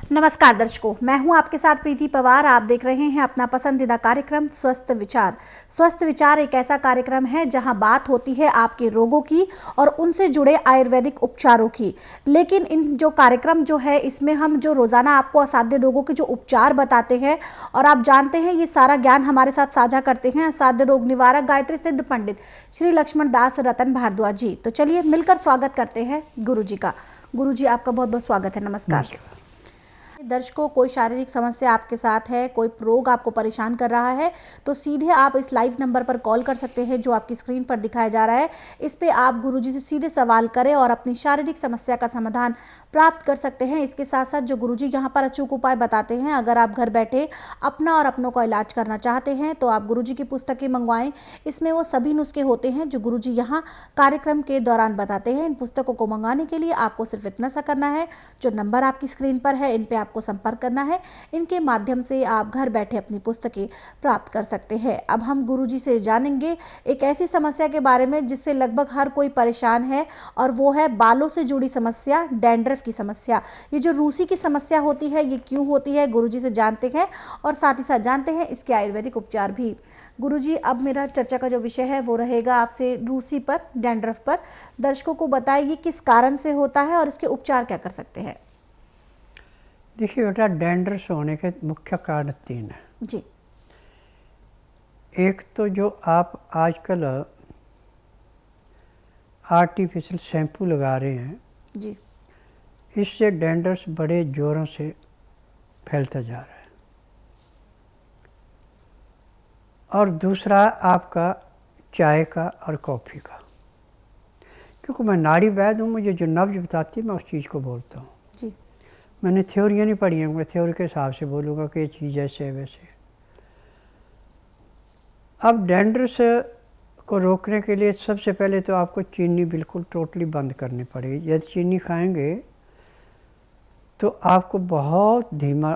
नमस्कार दर्शकों, मैं हूं आपके साथ प्रीति पवार। आप देख रहे हैं अपना पसंदीदा कार्यक्रम स्वस्थ विचार। स्वस्थ विचार एक ऐसा कार्यक्रम है जहां बात होती है आपके रोगों की और उनसे जुड़े आयुर्वेदिक उपचारों की। लेकिन इन जो कार्यक्रम जो है, इसमें हम जो रोजाना आपको असाध्य रोगों के जो उपचार बताते हैं और आप जानते हैं ये सारा ज्ञान हमारे साथ साझा करते हैं असाध्य रोग निवारक गायत्री सिद्ध पंडित श्री लक्ष्मण दास रतन भारद्वाज जी। तो चलिए मिलकर स्वागत करते हैं गुरु जी का। गुरु जी, आपका बहुत बहुत स्वागत है। नमस्कार। दर्शकों, कोई शारीरिक समस्या आपके साथ है, कोई रोग आपको परेशान कर रहा है, तो सीधे आप इस लाइव नंबर पर कॉल कर सकते हैं जो आपकी स्क्रीन पर दिखाया जा रहा है। इस पे आप गुरुजी से सीधे सवाल करें और अपनी शारीरिक समस्या का समाधान प्राप्त कर सकते हैं। इसके साथ साथ जो गुरुजी यहाँ पर अचूक उपाय बताते हैं, अगर आप घर बैठे अपना और अपनों का इलाज करना चाहते हैं तो आप गुरुजी की पुस्तकें मंगवाएं। इसमें वो सभी नुस्खे होते हैं जो गुरुजी यहाँ कार्यक्रम के दौरान बताते हैं। इन पुस्तकों को मंगाने के लिए आपको सिर्फ इतना सा करना है, जो नंबर आपकी स्क्रीन पर है इन पे आपको संपर्क करना है। इनके माध्यम से आप घर बैठे अपनी पुस्तकें प्राप्त कर सकते हैं। अब हम गुरुजी से जानेंगे एक ऐसी समस्या के बारे में जिससे लगभग हर कोई परेशान है, और वो है बालों से जुड़ी समस्या, डैंड्रफ की समस्या। ये जो रूसी की समस्या होती है, ये क्यों होती है, गुरुजी से जानते हैं और साथ ही साथ जानते हैं इसके आयुर्वेदिक उपचार भी। गुरुजी, अब मेरा चर्चा का जो विषय है वो रहेगा आपसे रूसी पर, डैंड्रफ पर। दर्शकों को बताइए किस कारण से होता है और इसके उपचार क्या कर सकते हैं। देखिए बेटा, डैंड्रफ होने के मुख्य कारण 3 हैं जी। एक तो जो आप आजकल आर्टिफिशियल शैम्पू लगा रहे हैं जी। इससे डैंड्रफ बड़े ज़ोरों से फैलता जा रहा है। और दूसरा आपका चाय का और कॉफ़ी का, क्योंकि मैं नाड़ी वैद्य हूँ, मुझे जो नब्ज बताती है मैं उस चीज़ को बोलता हूँ। जी। मैंने थ्योरियाँ नहीं पढ़ी हैं, मैं थ्योरी के हिसाब से बोलूँगा कि ये चीज़ ऐसे है वैसे। अब डैंड्रफ को रोकने के लिए सबसे पहले तो आपको चीनी बिल्कुल टोटली बंद करनी पड़ेगी। यदि चीनी खाएंगे तो आपको बहुत धीमा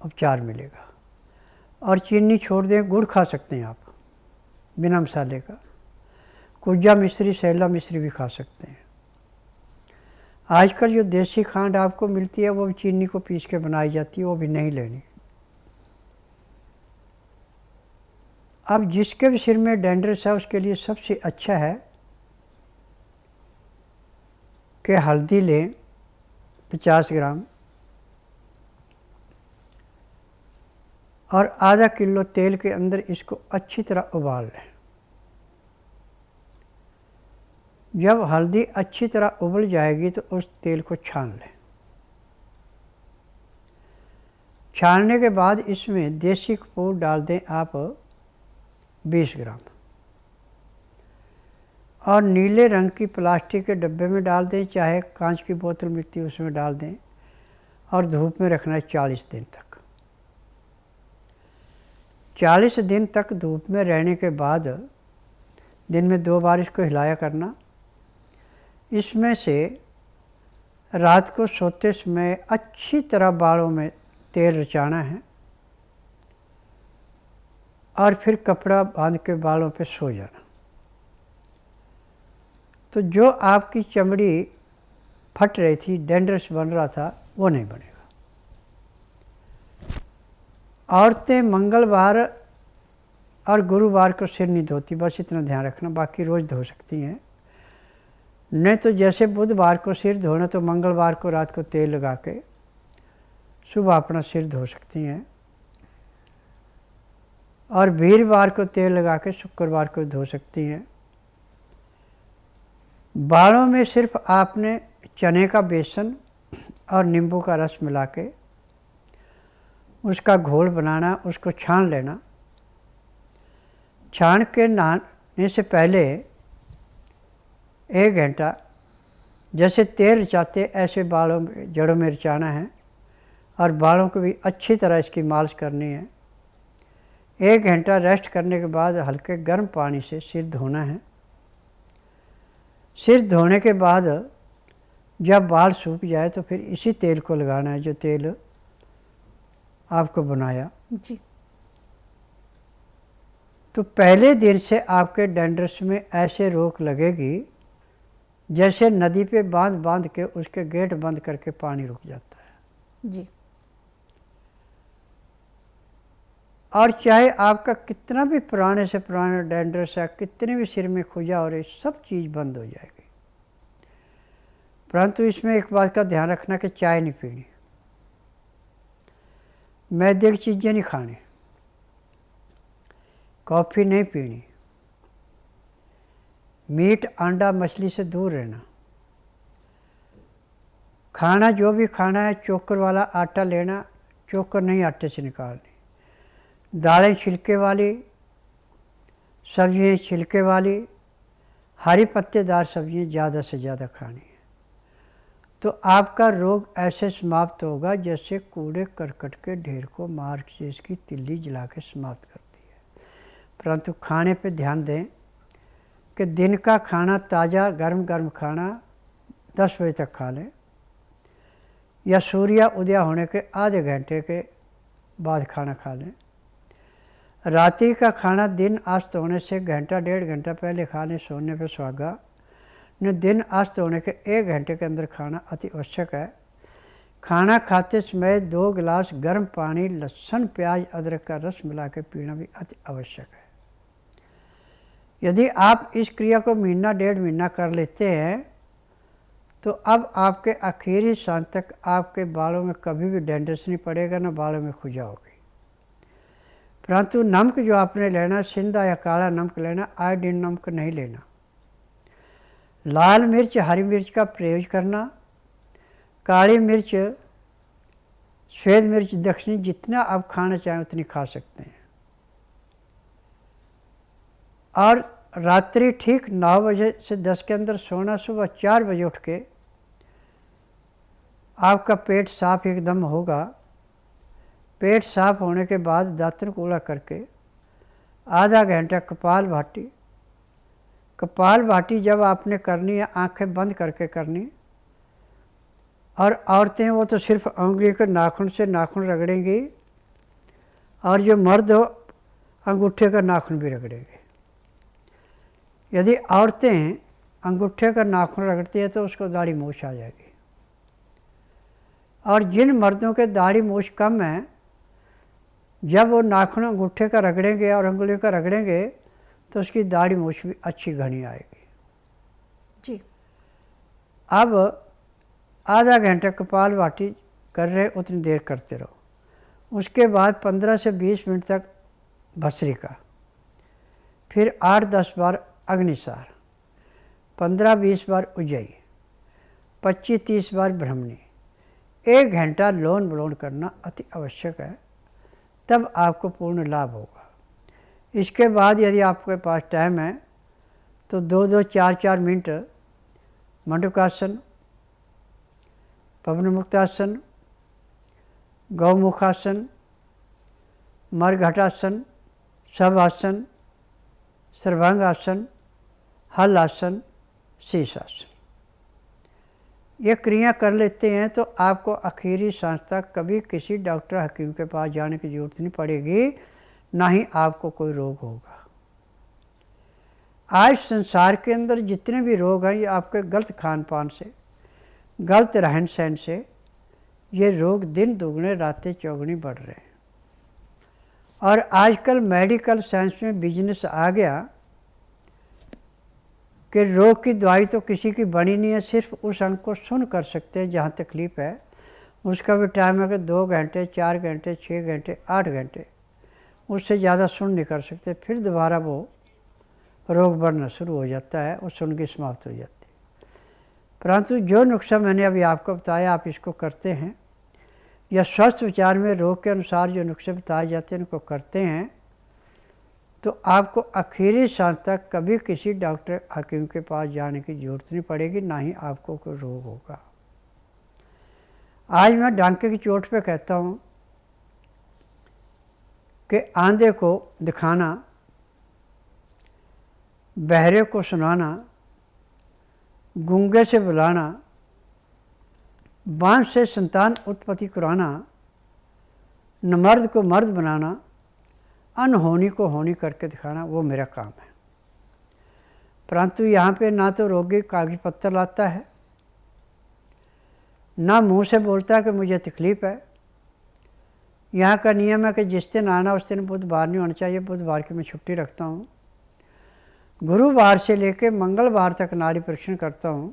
उपचार मिलेगा। और चीनी छोड़ दें, गुड़ खा सकते हैं आप बिना मसाले का। कुज्जा मिश्री, सैला मिश्री भी खा सकते हैं। आजकल जो देसी खांड आपको मिलती है वो भी चीनी को पीस के बनाई जाती है, वो भी नहीं लेनी। अब जिसके भी सिर में डैंड्रफ है उसके लिए सबसे अच्छा है कि हल्दी लें 50 ग्राम और आधा किलो तेल के अंदर इसको अच्छी तरह उबाल लें। जब हल्दी अच्छी तरह उबल जाएगी तो उस तेल को छान लें। छानने के बाद इसमें देसी कपूर डाल दें आप 20 ग्राम, और नीले रंग की प्लास्टिक के डब्बे में डाल दें, चाहे कांच की बोतल मिलती है उसमें डाल दें, और धूप में रखना है 40 दिन तक। 40 दिन तक धूप में रहने के बाद दिन में 2 बार इसको हिलाया करना। इसमें से रात को सोते समय अच्छी तरह बालों में तेल रचाना है और फिर कपड़ा बांध के बालों पे सो जाना। तो जो आपकी चमड़ी फट रही थी, डैंड्रफ बन रहा था, वो नहीं बनेगा। औरतें मंगलवार और गुरुवार को सिर नहीं धोती, बस इतना ध्यान रखना, बाकी रोज़ धो सकती हैं। नहीं तो जैसे बुधवार को सिर धोना तो मंगलवार को रात को तेल लगा के सुबह अपना सिर धो सकती हैं, और वीरवार को तेल लगा के शुक्रवार को धो सकती हैं। बालों में सिर्फ आपने चने का बेसन और नींबू का रस मिला के उसका घोल बनाना, उसको छान लेना। छान के नहाने से पहले 1 घंटा जैसे तेल रचाते ऐसे बालों में, जड़ों में रचाना है, और बालों को भी अच्छी तरह इसकी मालिश करनी है। 1 घंटा रेस्ट करने के बाद हल्के गर्म पानी से सिर धोना है। सिर धोने के बाद जब बाल सूख जाए तो फिर इसी तेल को लगाना है जो तेल आपको बनाया। जी। तो पहले दिन से आपके डैंड्रफ में ऐसे रोक लगेगी जैसे नदी पे बांध बांध के उसके गेट बंद करके पानी रुक जाता है। जी। और चाहे आपका कितना भी पुराने से पुराना डैंड्रस है, कितने भी सिर में खुजा हो रही, सब चीज़ बंद हो जाएगी। परंतु इसमें एक बात का ध्यान रखना कि चाय नहीं पीनी, मैदे की चीज़ें नहीं खानी, कॉफ़ी नहीं पीनी, मीट अंडा मछली से दूर रहना। खाना जो भी खाना है चोकर वाला आटा लेना, चोकर नहीं आटे से निकालनी। दालें छिलके वाली, सब्जियाँ छिलके वाली, हरी पत्तेदार सब्जियाँ ज़्यादा से ज़्यादा खानी है। तो आपका रोग ऐसे समाप्त होगा जैसे कूड़े करकट के ढेर को मार से इसकी तिल्ली जला के समाप्त करती है। परंतु खाने पे ध्यान दें कि दिन का खाना ताज़ा गर्म गर्म खाना 10 बजे तक खा लें, या सूर्य उदय होने के आधे घंटे के बाद खाना खा लें। रात्रि का खाना दिन अस्त होने से घंटा डेढ़ घंटा पहले खा लें, सोने पे सुहागा। न दिन अस्त होने के 1 घंटे के अंदर खाना अति आवश्यक है। खाना खाते समय 2 गिलास गर्म पानी लहसुन प्याज अदरक का रस मिला के पीना भी अति आवश्यक है। यदि आप इस क्रिया को महीना डेढ़ महीना कर लेते हैं तो अब आपके आखिरी सांस तक आपके बालों में कभी भी डैंड्रस नहीं पड़ेगा, न बालों में खुजा होगी। परंतु नमक जो आपने लेना, सिंधा या काला नमक लेना, आयोडीन नमक नहीं लेना। लाल मिर्च हरी मिर्च का प्रयोग करना, काली मिर्च सफ़ेद मिर्च दक्षिणी जितना आप खाना चाहें उतनी खा सकते हैं। और रात्रि ठीक 9 बजे से 10 के अंदर सोना, सुबह 4 बजे उठ के आपका पेट साफ एकदम होगा। पेट साफ होने के बाद दातन कूड़ा करके आधा घंटा कपाल भाटी जब आपने करनी है आंखें बंद करके करनी। और औरतें वो तो सिर्फ उंगली के नाखून से नाखून रगड़ेंगी, और जो मर्द हो अंगूठे का नाखून भी रगड़ेंगे। यदि औरतें अंगूठे का नाखून रगड़ती है तो उसको दाढ़ी मूछ आ जाएगी। और जिन मर्दों के दाढ़ी मूछ कम है, जब वो नाखून अंगूठे का रगड़ेंगे और उंगलियों का रगड़ेंगे तो उसकी दाढ़ी मूछ भी अच्छी घनी आएगी जी। अब आधा घंटा कपाल भाटी कर रहे उतनी देर करते रहो। उसके बाद 15 से 20 मिनट तक भस्त्रिका, फिर 8-10 बार अग्निसार, 15-20 बार उज्जयी, 25-30 बार ब्रह्मणी। 1 घंटा लोन विलोन करना अति आवश्यक है, तब आपको पूर्ण लाभ होगा। इसके बाद यदि आपके पास टाइम है तो 2-2, 4-4 मिनट मंडूकासन, पवन मुक्तासन, गौमुखासन, मरघटासन, शवासन, सर्वांगासन, हल आसन, शीर्षासन, ये क्रिया कर लेते हैं तो आपको आखिरी सांस तक कभी किसी डॉक्टर हकीम के पास जाने की ज़रूरत नहीं पड़ेगी, ना ही आपको कोई रोग होगा। आज संसार के अंदर जितने भी रोग हैं ये आपके गलत खान पान से, गलत रहन सहन से ये रोग दिन दुगने रातें चौगुनी बढ़ रहे हैं। और आजकल मेडिकल साइंस में बिजनेस आ गया कि रोग की दवाई तो किसी की बनी नहीं है, सिर्फ उस अंग को सुन कर सकते हैं जहाँ तकलीफ़ है। उसका भी टाइम है कि 2 घंटे, 4 घंटे, 6 घंटे, 8 घंटे, उससे ज़्यादा सुन नहीं कर सकते। फिर दोबारा वो रोग बढ़ना शुरू हो जाता है और सुन की समाप्त हो जाती है। परंतु जो नुस्खा मैंने अभी आपको बताया, आप इसको करते हैं या स्वस्थ विचार में रोग के अनुसार जो नुस्खे बताए जाते हैं उनको करते हैं तो आपको आखिरी सांस तक कभी किसी डॉक्टर हकीम के पास जाने की ज़रूरत नहीं पड़ेगी, ना ही आपको कोई रोग होगा। आज मैं डांके की चोट पे कहता हूँ कि आंधे को दिखाना, बहरे को सुनाना, गूंगे से बुलाना, बांझ से संतान उत्पत्ति कराना, नमर्द को मर्द बनाना, अनहोनी को होनी करके दिखाना, वो मेरा काम है। परंतु यहाँ पे ना तो रोगी कागज पत्तर लाता है, ना मुंह से बोलता है कि मुझे तकलीफ़ है, यहाँ का नियम है कि जिस दिन आना उस दिन बुधवार नहीं होना चाहिए, बुधवार की मैं छुट्टी रखता हूँ। गुरुवार से लेकर मंगलवार तक नाड़ी परीक्षण करता हूँ।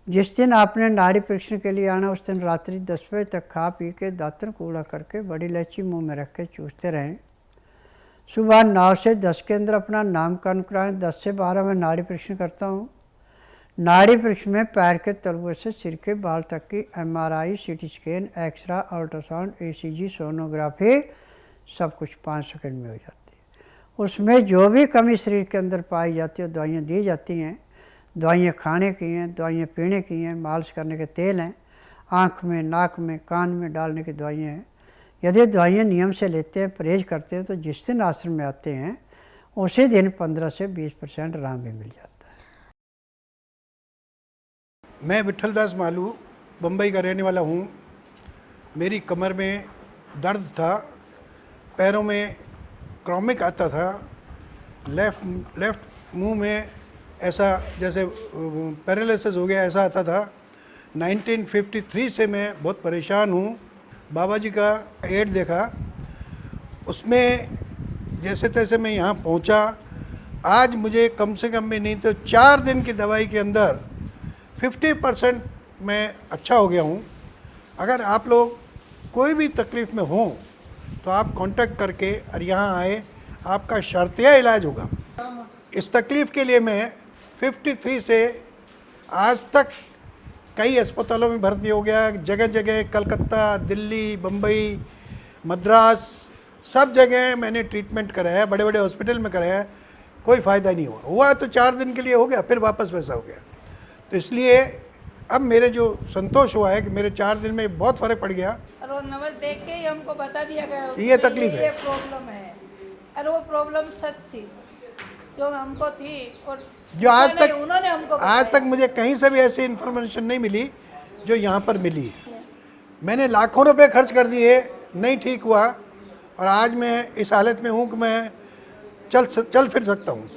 जिस दिन आपने नाड़ी परीक्षण के लिए आना उस दिन रात्रि 10 बजे तक खा पी के दातन कूड़ा करके बड़ी इलायची मुंह में रख के चूसते रहें। सुबह 9 से 10 के अंदर अपना नामकरण कराएं। 10 से 12 में नाड़ी परीक्षण करता हूँ। नाड़ी परीक्षण में पैर के तलुए से सिर के बाल तक की MRI, CT scan, x ray, ultrasound, ECG, sonography सब कुछ 5 सेकंड में हो जाती है। उसमें जो भी कमी शरीर के अंदर पाई जाती है दवाइयाँ दी जाती हैं। दवाइयाँ खाने की हैं, दवाइयाँ पीने की हैं, मालिश करने के तेल हैं, आँख में, नाक में, कान में डालने की दवाइयाँ हैं। यदि दवाइयाँ नियम से लेते हैं, परहेज करते हैं, तो जिस दिन आश्रम में आते हैं उसी दिन 15 से 20% आराम भी मिल जाता है। मैं विठलदास मालू बम्बई का रहने वाला हूँ। मेरी कमर में दर्द था, पैरों में क्रॉमिक आता था, लेफ़्ट मुंह में ऐसा जैसे पैरालिसिस हो गया ऐसा आता था। 1953 से मैं बहुत परेशान हूँ। बाबा जी का एड देखा, उसमें जैसे तैसे मैं यहाँ पहुँचा। आज मुझे कम से कम भी नहीं तो 4 दिन की दवाई के अंदर 50% मैं अच्छा हो गया हूँ। अगर आप लोग कोई भी तकलीफ़ में हो तो आप कांटेक्ट करके और यहाँ आए, आपका शर्तिया इलाज होगा। इस तकलीफ़ के लिए मैं 53 से आज तक कई अस्पतालों में भर्ती हो गया। जगह जगह कलकत्ता, दिल्ली, बम्बई, मद्रास सब जगह मैंने ट्रीटमेंट कराया, बड़े बड़े हॉस्पिटल में कराया, कोई फ़ायदा नहीं हुआ तो 4 दिन के लिए हो गया, फिर वापस वैसा हो गया। तो इसलिए अब मेरे जो संतोष हुआ है कि मेरे 4 दिन में बहुत फ़र्क पड़ गया। और वो नवल देख के ही हमको बता दिया गया ये तकलीफ है, ये प्रॉब्लम है। और वो प्रॉब्लम सच थी जो हमको थी, और जो उन्होंने हमको आज तक मुझे कहीं से भी ऐसी इन्फॉर्मेशन नहीं मिली जो यहाँ पर मिली। मैंने लाखों रुपए खर्च कर दिए, नहीं ठीक हुआ, और आज मैं इस हालत में हूँ कि मैं चल फिर सकता हूँ।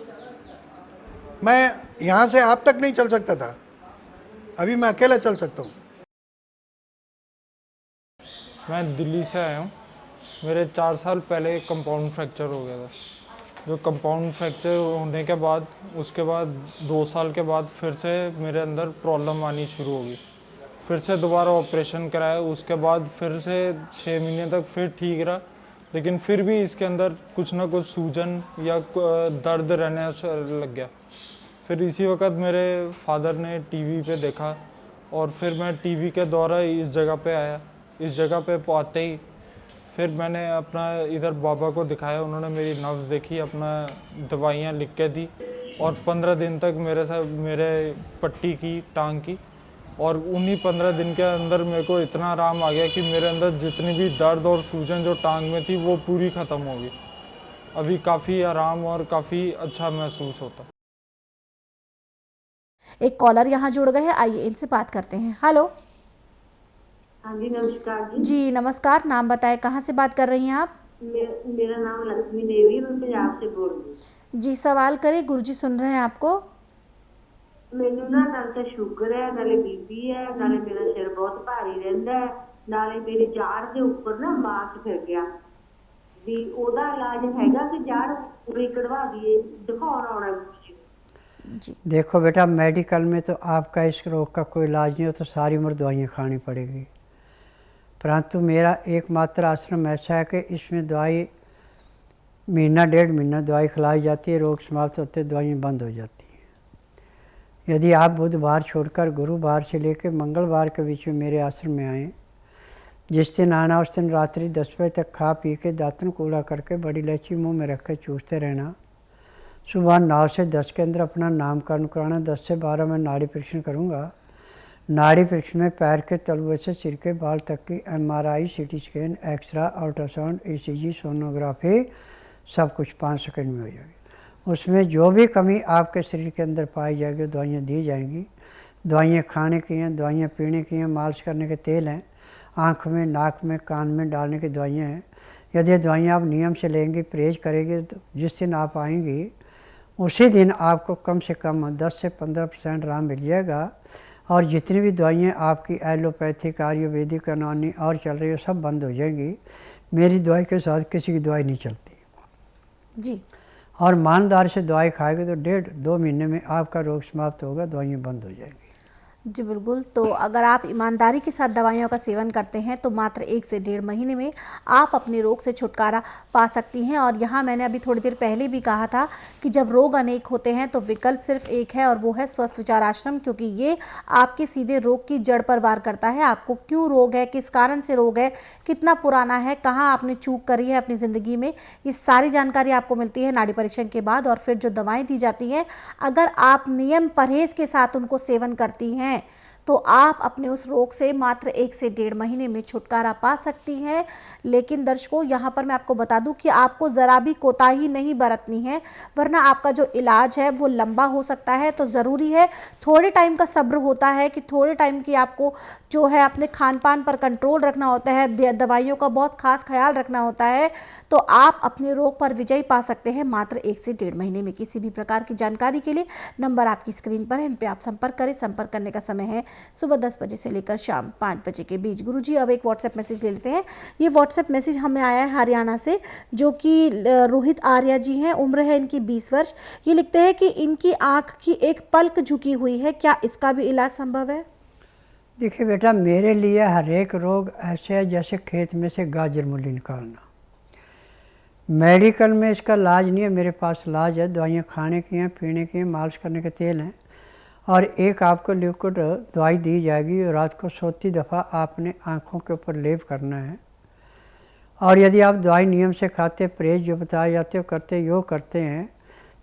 मैं यहाँ से आप तक नहीं चल सकता था, अभी मैं अकेला चल सकता हूँ। मैं दिल्ली से आया हूँ। मेरे 4 साल पहले कंपाउंड फ्रैक्चर हो गया था। जो कंपाउंड फ्रैक्चर होने के बाद उसके बाद 2 साल के बाद फिर से मेरे अंदर प्रॉब्लम आनी शुरू हो गई। फिर से दोबारा ऑपरेशन कराया, उसके बाद फिर से 6 महीने तक फिर ठीक रहा, लेकिन फिर भी इसके अंदर कुछ ना कुछ सूजन या दर्द रहने लग गया। फिर इसी वक्त मेरे फादर ने टीवी पे देखा और फिर मैं टीवी के द्वारा इस जगह पे आया। इस जगह पे आते ही फिर मैंने अपना इधर बाबा को दिखाया, उन्होंने मेरी नब्ज़ देखी, अपना दवाइयाँ लिख के दी, और 15 दिन तक मेरे पट्टी की टांग की, और उन्हीं 15 दिन के अंदर मेरे को इतना आराम आ गया कि मेरे अंदर जितनी भी दर्द और सूजन जो टांग में थी वो पूरी ख़त्म हो गई। अभी काफ़ी आराम और काफ़ी अच्छा महसूस होता। एक कॉलर यहाँ जुड़ गए हैं, आइए इनसे बात करते हैं। हेलो। हाँ जी, नमस्कार जी। जी नमस्कार, नाम बताएं, कहाँ से बात कर रही हैं आप? मेरा नाम लक्ष्मी देवी, मैं पंजाब से बोल रही हूँ। जी सवाल करें, गुरुजी सुन रहे हैं आपको। ਮੈਨੂੰ ਨਾ ਨਾਲ ਤਾਂ ਸ਼ੂਗਰ ਹੈ, ਨਾਲੇ ਬੀਪੀ ਹੈ, ਨਾਲੇ ਮੇਰਾ ਸਿਰ ਬਹੁਤ ਭਾਰੀ ਰਹਿੰਦਾ ਹੈ, ਨਾਲੇ ਮੇਰੀ ਜਾੜ ਦੇ ਉੱਪਰ ਨਾ ਮਾਸ ਫਿਰ ਗਿਆ। ਵੀ ਉਹਦਾ ਇਲਾਜ ਹੈਗਾ ਕਿ ਜਾੜ ਪੂਰੀ ਕਢਵਾ ਦਈਏ? ਦਿਖਾਉਣ ਆਉਣਾ जी देखो बेटा, मेडिकल में तो आपका इस रोग का कोई इलाज नहीं हो तो सारी उम्र दवाइयाँ खानी पड़ेगी। परंतु मेरा एकमात्र आश्रम ऐसा है कि इसमें दवाई महीना 1.5 महीना दवाई खिलाई जाती है, रोग समाप्त होते दवाइयाँ बंद हो जाती हैं। यदि आप बुधवार छोड़कर गुरुवार से लेकर मंगलवार के बीच में मेरे आश्रम में आएँ, जिस दिन आना उस दिन रात्रि 10 बजे तक खा पी के दातन कूड़ा करके बड़ी इलायची मुँह में रख कर चूसते रहना। सुबह 9 से 10 के अंदर अपना नामकरण कराना। 10 से 12 में नाड़ी परीक्षण करूँगा। नाड़ी परीक्षण में पैर के तलुए से सिर के बाल तक की MRI, CT scan, x ray, ultrasound, ECG, sonography सब कुछ 5 सेकंड में हो जाएगी। उसमें जो भी कमी आपके शरीर के अंदर पाई जाएगी दवाइयाँ दी जाएंगी। दवाइयाँ खाने की हैं, दवाइयाँ पीने की हैं, मालिश करने के तेल हैं, आँख में, नाक में, कान में डालने की दवाइयाँ हैं। यदि दवाइयाँ आप नियम से लेंगी, परहेज करेंगे, तो जिस दिन आप आएंगी उसी दिन आपको कम से कम 10 से 15% आराम मिल जाएगा। और जितनी भी दवाइयाँ आपकी एलोपैथिक, आयुर्वेदिक, यूनानी और चल रही है सब बंद हो जाएंगी। मेरी दवाई के साथ किसी की दवाई नहीं चलती जी। और ईमानदार से दवाई खाएंगे तो 1.5-2 महीने में आपका रोग समाप्त होगा, दवाइयाँ बंद हो जाएंगी। जी बिल्कुल। तो अगर आप ईमानदारी के साथ दवाइयों का सेवन करते हैं तो मात्र 1 से 1.5 महीने में आप अपने रोग से छुटकारा पा सकती हैं। और यहाँ मैंने अभी थोड़ी देर पहले भी कहा था कि जब रोग अनेक होते हैं तो विकल्प सिर्फ एक है और वो है स्वस्थ विचार आश्रम, क्योंकि ये आपके सीधे रोग की जड़ पर वार करता है। आपको क्यों रोग है, किस कारण से रोग है, कितना पुराना है, कहाँ आपने चूक करी है अपनी ज़िंदगी में, ये सारी जानकारी आपको मिलती है नाड़ी परीक्षण के बाद। और फिर जो दवाएँ दी जाती हैं, अगर आप नियम परहेज़ के साथ उनको सेवन करती हैं तो आप अपने उस रोग से मात्र 1 से 1.5 महीने में छुटकारा पा सकती हैं। लेकिन दर्शकों, यहाँ पर मैं आपको बता दूं कि आपको ज़रा भी कोताही नहीं बरतनी है, वरना आपका जो इलाज है वो लंबा हो सकता है। तो ज़रूरी है, थोड़े टाइम का सब्र होता है कि थोड़े टाइम की आपको जो है अपने खान पान पर कंट्रोल रखना होता है, दवाइयों का बहुत खास ख्याल रखना होता है, तो आप अपने रोग पर विजय पा सकते हैं मात्र 1 से 1.5 महीने में। किसी भी प्रकार की जानकारी के लिए नंबर आपकी स्क्रीन पर है, इन पर आप संपर्क करें। संपर्क करने का समय है सुबह 10 बजे से लेकर शाम 5 बजे के बीच। गुरुजी, अब एक व्हाट्सएप मैसेज ले लेते हैं। ये व्हाट्सएप मैसेज हमें आया है हरियाणा से, जो कि रोहित आर्या जी हैं, उम्र है इनकी 20 वर्ष। ये लिखते हैं कि इनकी आँख की एक पलक झुकी हुई है, क्या इसका भी इलाज संभव है? देखिए बेटा, मेरे लिए हर एक रोग ऐसे है जैसे खेत में से गाजर मूली निकालना। मेडिकल में इसका इलाज नहीं है, मेरे पास इलाज है। दवाइयाँ खाने की हैं, पीने की हैं, मालिश करने के तेल हैं, और एक आपको लिक्विड दवाई दी जाएगी। रात को सोती दफ़ा आपने आँखों के ऊपर लेप करना है। और यदि आप दवाई नियम से खाते, परहेज जो बताए जाते हो करते, योग करते हैं,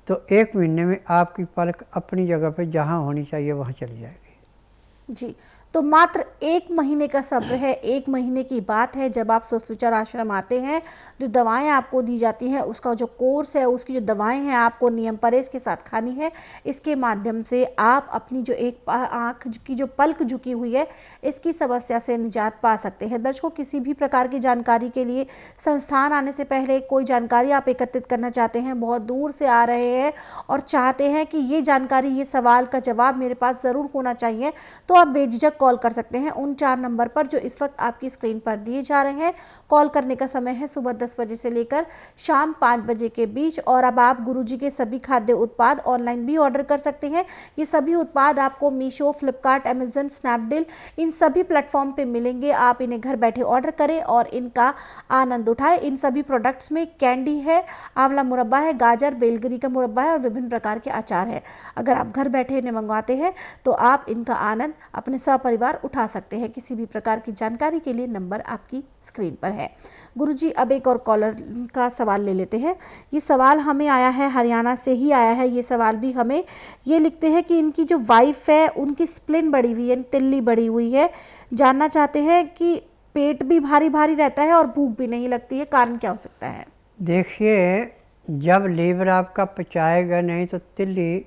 तो 1 महीने में आपकी पलक अपनी जगह पे जहाँ होनी चाहिए वहाँ चली जाएगी। जी, तो मात्र 1 महीने का सब्र है। 1 महीने की बात है जब आप स्वस्थ विचार आश्रम आते हैं। जो दवाएं आपको दी जाती हैं उसका जो कोर्स है, उसकी जो दवाएं हैं आपको नियम परहेज के साथ खानी है। इसके माध्यम से आप अपनी जो एक आँख की जो पलक झुकी हुई है, इसकी समस्या से निजात पा सकते हैं। दर्शकों, किसी भी प्रकार की जानकारी के लिए संस्थान आने से पहले कोई जानकारी आप एकत्रित करना चाहते हैं, बहुत दूर से आ रहे हैं और चाहते हैं कि ये जानकारी, ये सवाल का जवाब मेरे पास ज़रूर होना चाहिए, तो आप बेझिझक कॉल कर सकते हैं उन 4 नंबर पर जो इस वक्त आपकी स्क्रीन पर दिए जा रहे हैं। कॉल करने का समय है सुबह 10 बजे से लेकर शाम 5 बजे के बीच। और अब आप गुरुजी के सभी खाद्य उत्पाद ऑनलाइन भी ऑर्डर कर सकते हैं। ये सभी उत्पाद आपको मीशो, फ्लिपकार्ट, अमेजन, स्नैपडील, इन सभी प्लेटफॉर्म पे मिलेंगे। आप इन्हें घर बैठे ऑर्डर करें और इनका आनंद उठाएं। इन सभी प्रोडक्ट्स में कैंडी है, आंवला मुरब्बा है, गाजर बेलगरी का मुरब्बा है और विभिन्न प्रकार के अचार है। अगर आप घर बैठे इन्हें मंगवाते हैं तो आप इनका आनंद अपने सपरिवार उठा सकते हैं। किसी भी प्रकार की जानकारी के लिए नंबर आपकी स्क्रीन पर है। गुरुजी, अब एक और कॉलर का सवाल ले लेते हैं। ये सवाल हमें आया है, हरियाणा से ही आया है ये सवाल भी हमें। ये लिखते हैं कि इनकी जो वाइफ है उनकी स्प्लिन बढ़ी हुई है, तिल्ली बढ़ी हुई है। जानना चाहते हैं कि पेट भी भारी भारी रहता है और भूख भी नहीं लगती है, कारण क्या हो सकता है? देखिए, जब लीवर आपका पचाएगा नहीं तो तिल्ली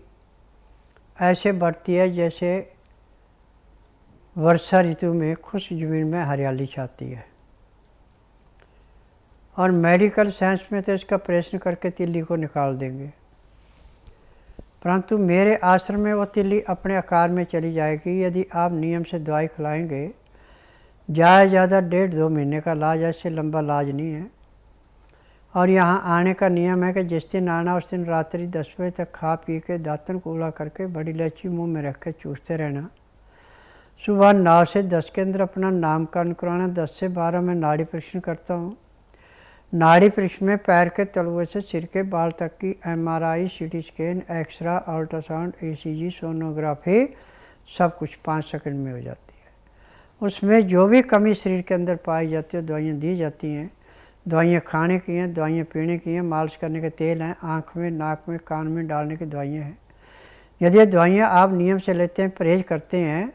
ऐसे बढ़ती है जैसे वर्षा ऋतु में खुश्क ज़मीन में हरियाली छाती है। और मेडिकल साइंस में तो इसका ऑपरेशन करके तिल्ली को निकाल देंगे, परंतु मेरे आश्रम में वो तिल्ली अपने आकार में चली जाएगी यदि आप नियम से दवाई खिलाएंगे। ज़्यादा 1.5-2 महीने का इलाज, ऐसे लंबा इलाज नहीं है। और यहाँ आने का नियम है कि जिस दिन आना उस दिन रात्रि 10 बजे तक खा पी के दांतन कूला करके बड़ी इलायची मुंह में रख के चूसते रहना। सुबह 9 से 10 के अंदर अपना नामकरण कराना। 10 से 12 में नाड़ी परीक्षण करता हूँ। नाड़ी परीक्षण में पैर के तलुए से सिर के बाल तक की MRI, CT scan, x ray, ultrasound, ECG, sonography सब कुछ 5 सेकंड में हो जाती है। उसमें जो भी कमी शरीर के अंदर पाई जाती है दवाइयाँ दी जाती हैं। दवाइयाँ खाने की हैं, दवाइयाँ पीने की हैं, मालिश करने के तेल हैं, आँख में, नाक में, कान में डालने की दवाइयाँ हैं। यदि ये दवाइयाँ आप नियम से लेते हैं, परहेज करते हैं,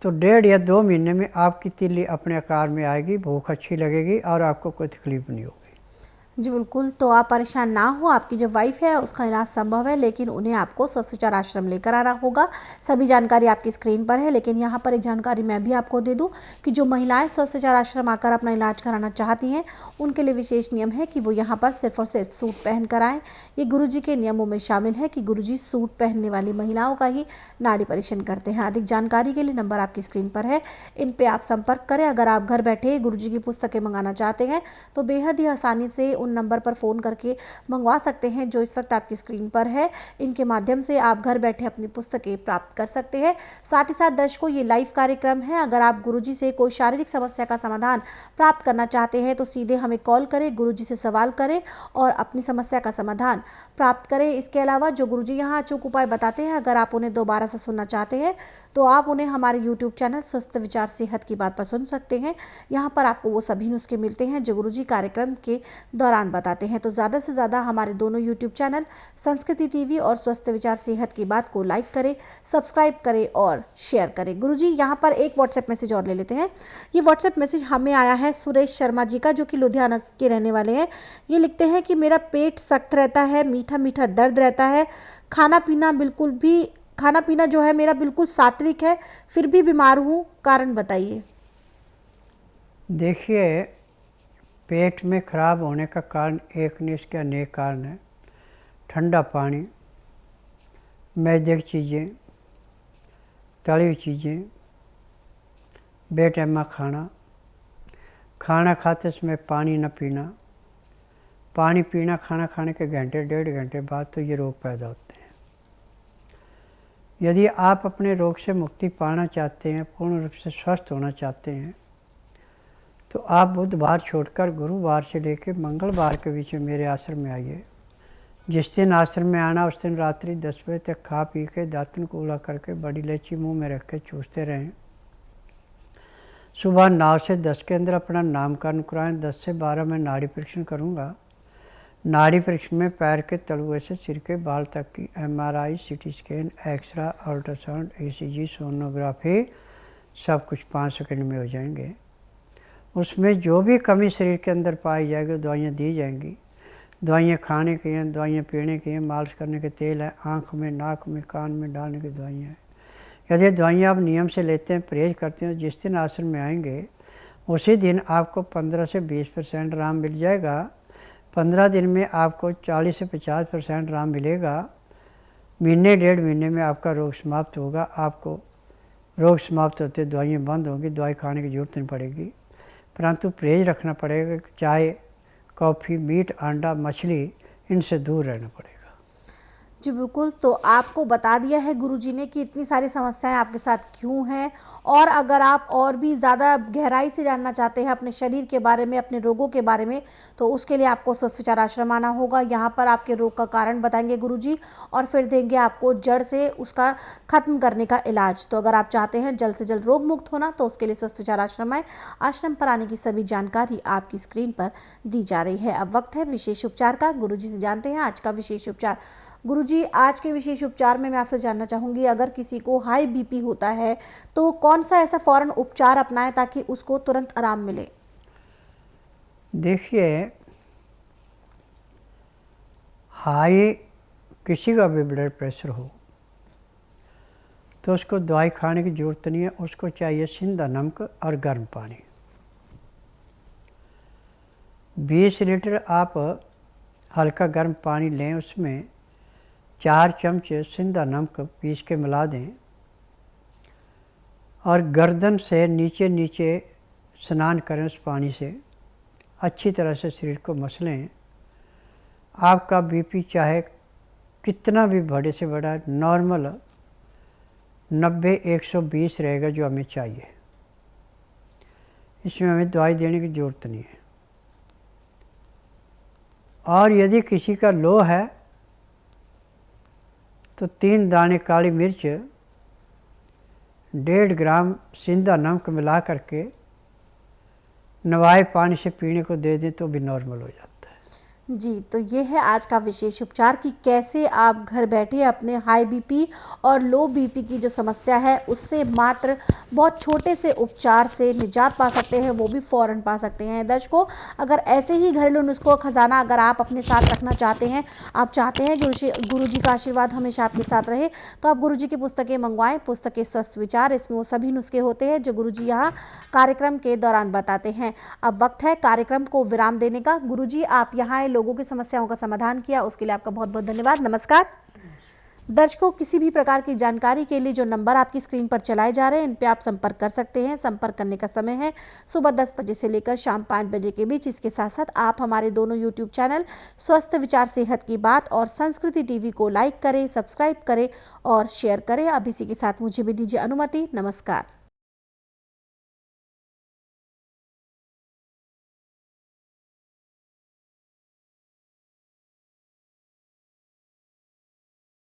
तो 1.5 या 2 महीने में आपकी तिल्ली अपने आकार में आएगी, भूख अच्छी लगेगी और आपको कोई तकलीफ नहीं होगी। जी बिल्कुल, तो आप परेशान ना हो, आपकी जो वाइफ़ है उसका इलाज संभव है, लेकिन उन्हें आपको स्वस्थ विचार आश्रम लेकर आना होगा। सभी जानकारी आपकी स्क्रीन पर है, लेकिन यहाँ पर एक जानकारी मैं भी आपको दे दूँ कि जो महिलाएं स्वस्थ विचार आश्रम आकर अपना इलाज कराना चाहती हैं, उनके लिए विशेष नियम है कि वो यहाँ पर सिर्फ और सिर्फ सूट पहन कर आएँ। ये गुरुजी के नियमों में शामिल है कि गुरुजी सूट पहनने वाली महिलाओं का ही नाड़ी परीक्षण करते हैं। अधिक जानकारी के लिए नंबर आपकी स्क्रीन पर है, इन पे आप संपर्क करें। अगर आप घर बैठे गुरुजी की पुस्तकें मंगाना चाहते हैं तो बेहद ही आसानी से उन नंबर पर फ़ोन करके मंगवा सकते हैं जो इस वक्त आपकी स्क्रीन पर है। इनके माध्यम से आप घर बैठे अपनी पुस्तकें प्राप्त कर सकते हैं। साथ ही साथ दर्शकों, ये लाइव कार्यक्रम है। अगर आप गुरुजी से कोई शारीरिक समस्या का समाधान प्राप्त करना चाहते हैं तो सीधे हमें कॉल करें, गुरुजी से सवाल करें और अपनी समस्या का समाधान प्राप्त करें। इसके अलावा जो गुरुजी यहाँ अचूक उपाय बताते हैं, अगर आप उन्हें दोबारा से सुनना चाहते हैं तो आप उन्हें हमारे यूट्यूब चैनल स्वस्थ विचार सेहत की बात पर सुन सकते हैं। यहाँ पर आपको वो सभी नुस्खे मिलते हैं जो गुरुजी कार्यक्रम के दौरान बताते हैं। तो ज़्यादा से ज़्यादा हमारे दोनों यूट्यूब चैनल संस्कृति टीवी और स्वस्थ विचार सेहत की बात को लाइक करें, सब्सक्राइब करें और शेयर करें। गुरुजी यहाँ पर एक व्हाट्सएप मैसेज और ले लेते हैं। ये व्हाट्सएप मैसेज हमें आया है सुरेश शर्मा जी का, जो कि लुधियाना के रहने वाले हैं। ये लिखते हैं कि मेरा पेट सख्त रहता है, मीठा मीठा दर्द रहता है, खाना पीना जो है मेरा बिल्कुल सात्विक है, फिर भी बीमार हूँ, कारण बताइए। देखिए, पेट में खराब होने का कारण एक नहीं, इसके अनेक कारण हैं। ठंडा पानी, मैदे की चीज़ें, तली हुई चीज़ें, बेटैमा खाना, खाना खाते समय पानी न पीना, पानी पीना खाना खाने के घंटे डेढ़ घंटे बाद, तो ये रोग पैदा होते हैं। यदि आप अपने रोग से मुक्ति पाना चाहते हैं, पूर्ण रूप से स्वस्थ होना चाहते हैं, तो आप बुधवार छोड़कर गुरुवार से लेकर मंगलवार के बीच में मेरे आश्रम में आइए। जिस दिन आश्रम में आना उस दिन रात्रि 10 बजे तक खा पी के दातुन कूला करके बड़ी इलायची मुंह में रख के चूसते रहें। सुबह 9 से 10 के अंदर अपना नामकरण कराएं। 10 से 12 में नाड़ी परीक्षण करूँगा। नाड़ी परीक्षण में पैर के तलुए से सिर के बाल तक की MRI, CT scan, x ray, ultrasound, ECG, sonography सब कुछ 5 सेकंड में हो जाएंगे। उसमें जो भी कमी शरीर के अंदर पाई जाएगी दवाइयाँ दी जाएंगी। दवाइयाँ खाने की हैं, दवाइयाँ पीने की हैं, मालिश करने के तेल है, आँख में, नाक में, कान में डालने की दवाइयाँ हैं। यदि दवाइयाँ आप नियम से लेते हैं, परहेज करते हैं, जिस दिन आश्रम में आएंगे उसी दिन आपको 15 से 20% आराम मिल जाएगा। 15 दिन में आपको 40 से 50% आराम मिलेगा। महीने डेढ़ महीने में आपका रोग समाप्त होगा। आपको रोग समाप्त होते दवाइयाँ बंद होंगी, दवाई खाने की जरूरत नहीं पड़ेगी, परंतु परहेज रखना पड़ेगा। चाय, कॉफ़ी, मीट, अंडा, मछली, इनसे दूर रहना पड़ेगा। जी बिल्कुल, तो आपको बता दिया है गुरुजी ने कि इतनी सारी समस्याएं आपके साथ क्यों हैं, और अगर आप और भी ज़्यादा गहराई से जानना चाहते हैं अपने शरीर के बारे में, अपने रोगों के बारे में, तो उसके लिए आपको स्वस्थ विचार आश्रम आना होगा। यहाँ पर आपके रोग का कारण बताएंगे गुरुजी और फिर देंगे आपको जड़ से उसका ख़त्म करने का इलाज। तो अगर आप चाहते हैं जल्द से जल्द रोग मुक्त होना तो उसके लिए स्वस्थ विचार आश्रम आए। आश्रम पर आने की सभी जानकारी आपकी स्क्रीन पर दी जा रही है। अब वक्त है विशेष उपचार का। गुरुजी से जानते हैं आज का विशेष उपचार। गुरुजी, आज के विशेष उपचार में मैं आपसे जानना चाहूँगी, अगर किसी को हाई बीपी होता है तो कौन सा ऐसा फ़ौरन उपचार अपनाएं ताकि उसको तुरंत आराम मिले? देखिए, हाई किसी का भी ब्लड प्रेशर हो तो उसको दवाई खाने की ज़रूरत नहीं है। उसको चाहिए सिंधा नमक और गर्म पानी। 20 लीटर आप हल्का गर्म पानी लें, उसमें 4 चमचे सिंधा नमक पीस के मिला दें और गर्दन से नीचे नीचे स्नान करें। उस पानी से अच्छी तरह से शरीर को मसलें। आपका बीपी चाहे कितना भी बड़े से बड़ा, नॉर्मल 90-120 रहेगा, जो हमें चाहिए। इसमें हमें दवाई देने की ज़रूरत नहीं है। और यदि किसी का लो है तो 3 दाने काली मिर्च, 1.5 ग्राम सिंधा नमक मिला करके नवाए पानी से पीने को दे दें तो भी नॉर्मल हो जाता है। जी, तो ये है आज का विशेष उपचार कि कैसे आप घर बैठे अपने हाई बीपी और लो बीपी की जो समस्या है उससे मात्र बहुत छोटे से उपचार से निजात पा सकते हैं, वो भी फ़ौरन पा सकते हैं। दर्शकों, अगर ऐसे ही घरेलू नुस्खों का खजाना अगर आप अपने साथ रखना चाहते हैं, आप चाहते हैं गुरुजी का आशीर्वाद हमेशा आपके साथ रहे, तो आप गुरुजी की पुस्तकें मंगवाएं। पुस्तकें स्वस्थ विचार, इसमें वो सभी नुस्खे होते हैं जो गुरुजी यहाँ कार्यक्रम के दौरान बताते हैं। अब वक्त है कार्यक्रम को विराम देने का। गुरुजी, आप यहाँ आए, लोगों की समस्याओं का समाधान किया, उसके लिए आपका बहुत बहुत धन्यवाद। नमस्कार। दर्शकों, किसी भी प्रकार की जानकारी के लिए जो नंबर आपकी स्क्रीन पर चलाए जा रहे हैं इन पे आप संपर्क कर सकते हैं। संपर्क करने का समय है सुबह 10 बजे से लेकर शाम 5 बजे के बीच। इसके साथ साथ आप हमारे दोनों यूट्यूब चैनल स्वस्थ विचार सेहत की बात और संस्कृति टीवी को लाइक करें, सब्सक्राइब करें और शेयर करें। अब इसी के साथ मुझे भी दीजिए अनुमति। नमस्कार।